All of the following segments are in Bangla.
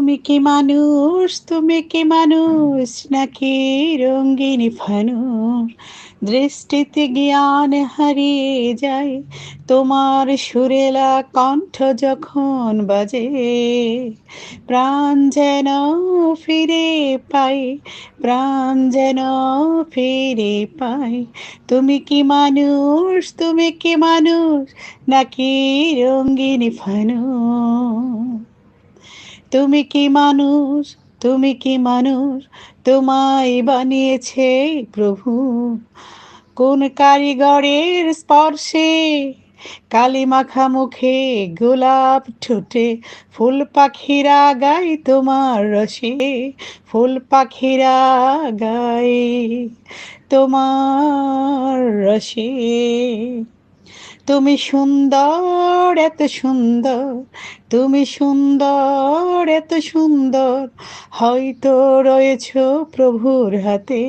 তুমি কি মানুষ নাকি রঙিনী ফানুষ? দৃষ্টিতে জ্ঞান হারিয়ে যায় তোমার সুরেলা কণ্ঠ যখন বাজে। প্রাণ যেন ফিরে পাই, প্রাণ যেন ফিরে পাই। তুমি কি মানুষ নাকি রঙিনী ফানুষ? তুমি কি মানুষ, তুমি কি মানুষ, তোমায় বানিয়েছে প্রভু কোন কারিগরের স্পর্শে? কালি মাখা মুখে, গোলাপ ঠোঁটে, ফুল পাখিরা গায় তোমার রসে। ফুল পাখিরা গায় তোমার রসে। তুমি সুন্দর, এত সুন্দর, তুমি সুন্দর, এত সুন্দর, হয়তো রয়েছ প্রভুর হাতে।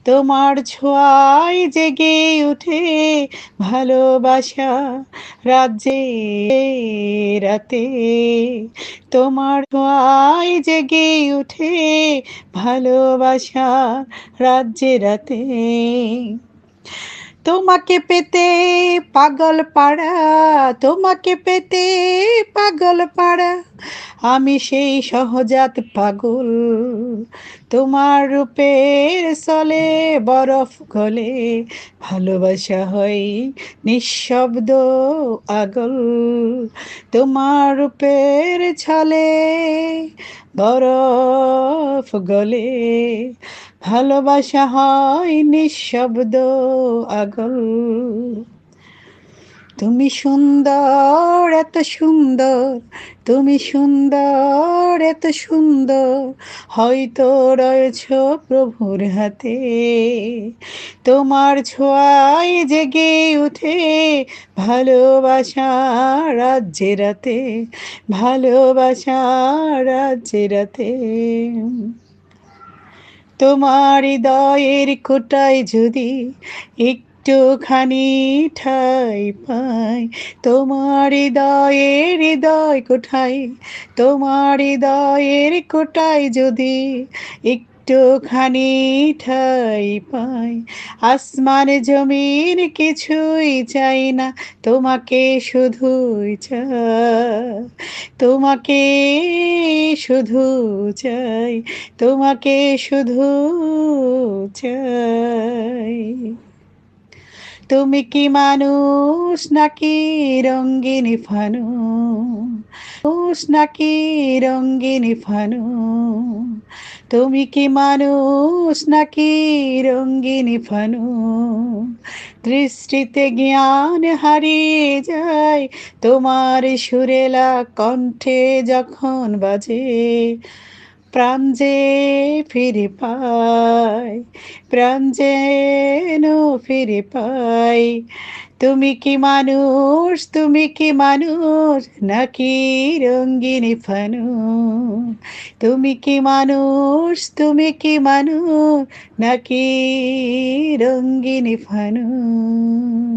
তোমার ছোঁয়ায় জেগে উঠে ভালোবাসা রাজ্যে রাতে। তোমার ছোঁয়ায় জেগে উঠে ভালোবাসা রাজ্যে রাতে। তোমাকে পেতে পাগল পাড়া, তোমাকে পেতে পাগল পাড়া, আমি সেই সহজাত পাগল। তোমার রূপের চলে বরফ গলে, ভালোবাসা হয় নিঃশব্দ আগল। তোমার রূপের ছলে বরফ গলে, ভালোবাসা হয় নিঃশব্দ আগল। তুমি সুন্দর, এত সুন্দর, তুমি সুন্দর, এত সুন্দর, হয়তো রয়েছ প্রভুর হাতে। তোমার ছোঁয়ায় জেগে উঠে ভালোবাসা রাজ্যে রাতে, ভালোবাসা রাজ্যে রাতে। তোমার হৃদয়ের কোটায় যদি একটুখানি ঠাই পাই, তোমার হৃদয় কোঠায়, তোমার হৃদয়ের কোটায় যদি একটুখানি ঠাই পাই, আসমান জমিন কিছুই চাই না, তোমাকে শুধুই চাই, তোমাকে শুধু চাই, তোমাকে শুধু চাই। তুমি কি মানুষ নাকি রঙ্গিনী ফানুষ, নাকি রঙ্গিনী ফানুষ? তুমি কি মানুষ নাকি রঙ্গিনী ফানুষ? দৃষ্টিতে জ্ঞান হারিয়ে যায় তোমার সুরেলা কণ্ঠে যখন বাজে। প্রাণ যে ফিরে পাই, প্রাণ যেন ফিরে পাই। তুমি কি মানুষ, তুমি কি মানুষ নাকি রঙ্গিনী ফানুষ? তুমি কি মানুষ, তুমি কি মানুষ নাকি রঙ্গিনী ফানুষ?